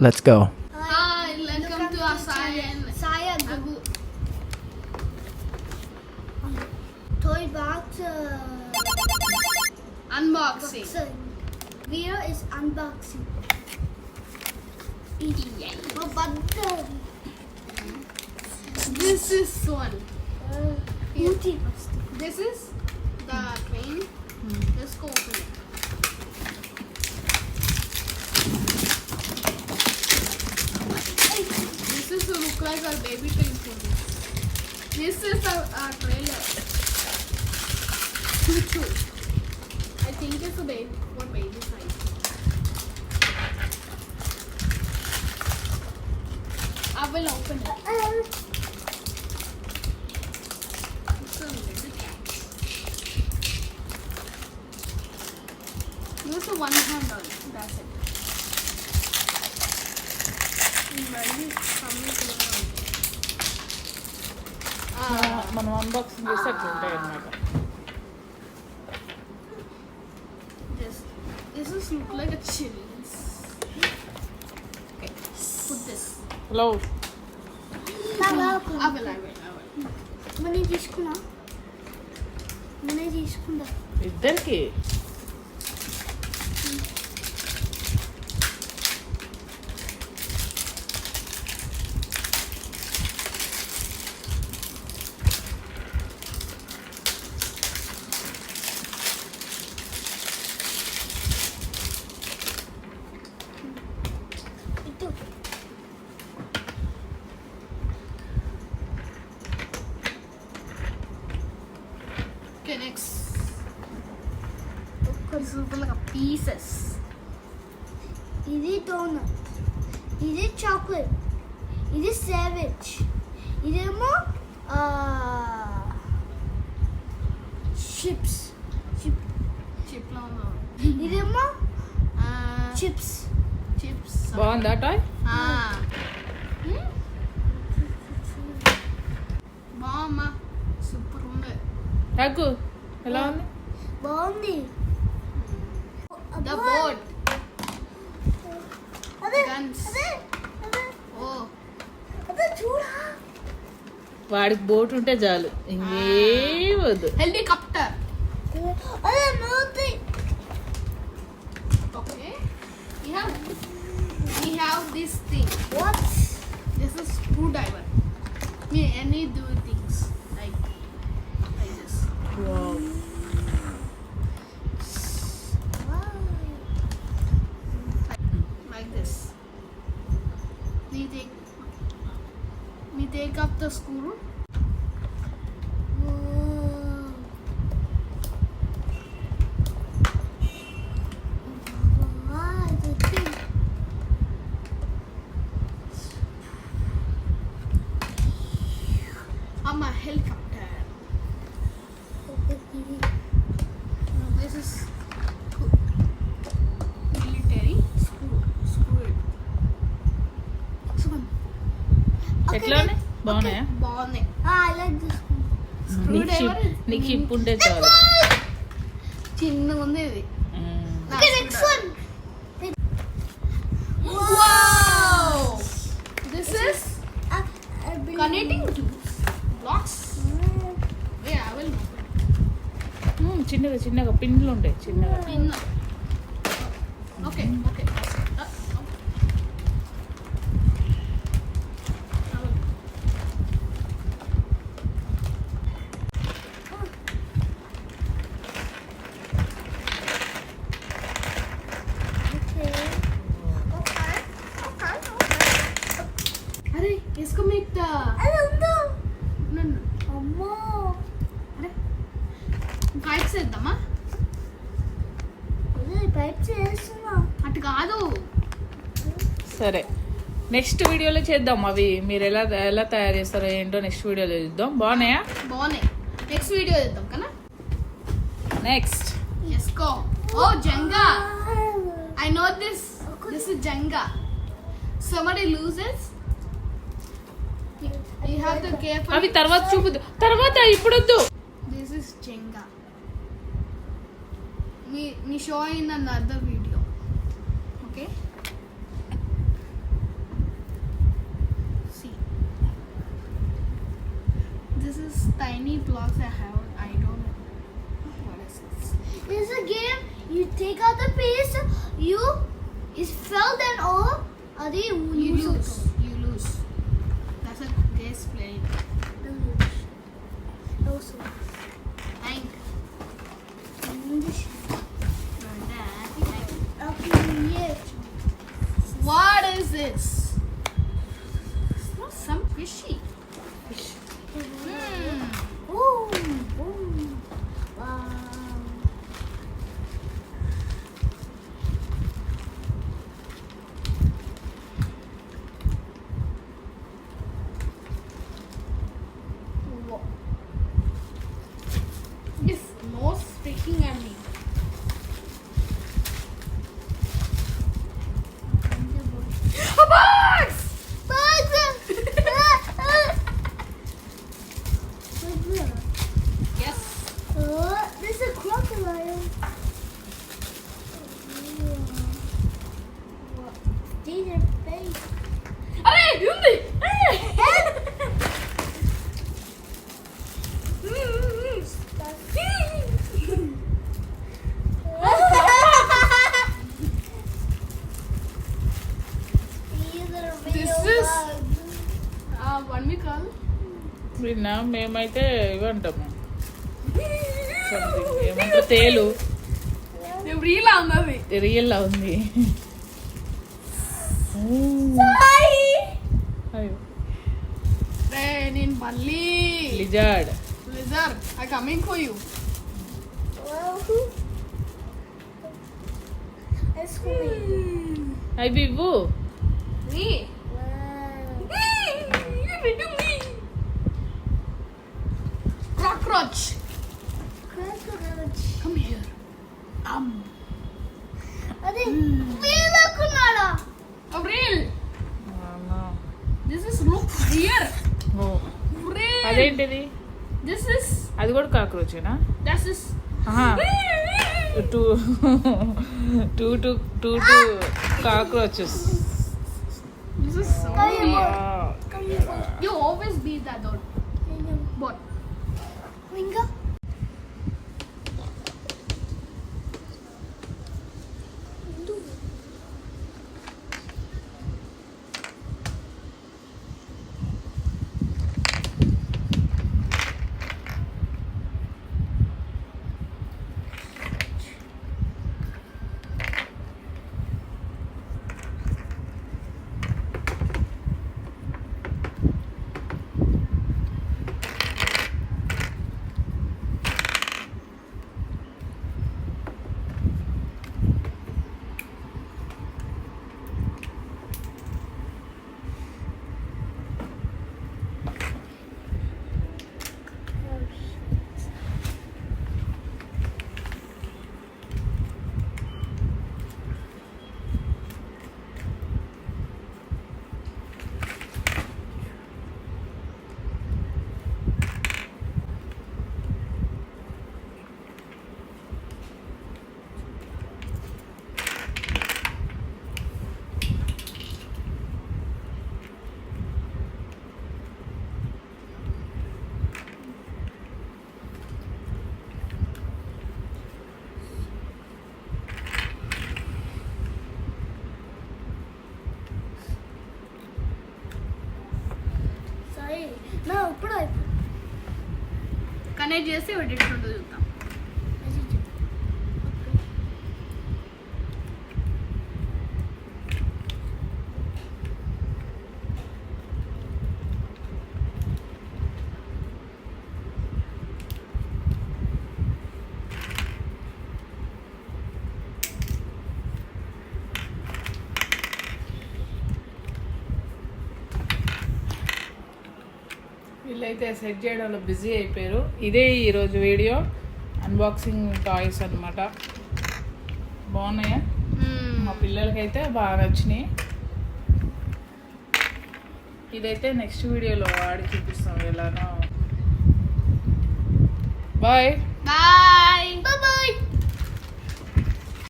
let's go. Hi, welcome to our Likesaiandaggu toy box unboxing. Video is unboxing. Yay. Oh, button. This is one. Beauty. This is the train. Let's go open it. This is look like our baby train for this. This is our trailer. Choo-choo. I think it's a baby for baby size. I will open it. It's a little cat. Use a one hand on it. That's it. మనం unboxing చేసి అట్లా ఉంటాయి అన్నమాట. This is look like a chilies. Okay, put this. Hello I will. Money తీసుకున్నా ఇద్దరికి Okay, next. This look like a pieces. ఇది donut, ఇది chocolate, ఇది సావేజ్, ఇదేమో చిప్స్, Chip no. ఇదేమో చిప్స్. Chips. బాగుందా టాయ్? Mama, super ఉంది. దగ్గు ఎలా ఉంది? బాగుంది. The boat. అదే Guns. Oh, అదే చూడా. వాడికి బోట్ ఉంటే చాలు, ఇంకే వద్దు. helicopter. అదే మూతి. Okay. We have this thing. What? This is screwdriver. Me any do things like this. Wow. Like this. We take up the screw. I'm a helicopter. This is military screw it. ఎట్లా ఉన్నాయి? బాగున్నాయా? బాగున్నాయి. I like this one. నీకు hip ఉంటే చాలు. చిన్నగా ఉంది ఇది. Okay, next one. Wow! This is I believe- connecting blocks. Yeah, I will చిన్నగా పిండ్లు ఉంటాయి చిన్నగా. pin. Okay. अरे इसको मैं एक అదే ఉందో. అమ్మో అరే పైప్స్ వేద్దామా? అదే పైప్స్ వేస్తున్నా. అటు కాదు. సరే, నెక్స్ట్ వీడియోలో చేద్దాం. అవి మీరు ఎలా తయారు చేస్తారో ఏంటో నెక్స్ట్ వీడియోలో చూద్దాం. బాగున్నాయా? బాగున్నాయి. నెక్స్ట్ వీడియో చేద్దాం కదా. Next Let's go. Oh, Jenga. I know this. This is Jenga. Somebody loses. You have to carefully. అవి తర్వాత చూపుద్దు, తర్వాత ఇప్పుడొద్దు. This is Jenga. Me show in another video. Okay. other piece you is filled and all. Adi You lose. You lose. That's a guess playing. Also. Thank. What is this? Smells some fishy. Oh, wow. This nose sticking at me. A box! Yes. There's a crocodile. These are fake. Arey, ఉంది. This is what we call విన్నా మేమైతే ఇవంటాము something ఏమంటారు తేలు రీలా ఉన్నది. Real లా ఉంది. అయ్యో రే నేను మళ్ళీ lizard. lizard I coming for you. అవి ఇవ్వు. Me. Give it to me. Cockroach. Come here. అదే వీళ్ళకున్నాడా Avril. This is look here. Avril. అదేంటిది? This is. అది కూడా కాక్రోచేనా? This is. two cockroaches. This is so weird. You always beat that door. What? ఇంకా ఇప్పుడు connect చేసి ఎట్లుంటుందో చూద్దాం. వీళ్ళైతే సెట్ చేయడంలో బిజీ అయిపోయారు. ఇదే ఈరోజు వీడియో అన్బాక్సింగ్ టాయ్స్ అన్నమాట. బాగున్నాయా? మా పిల్లలకైతే బాగా నచ్చినాయి. ఇదైతే నెక్స్ట్ వీడియోలో ఆడి చూపిస్తాం ఎలానో. Bye bye. బాయ్.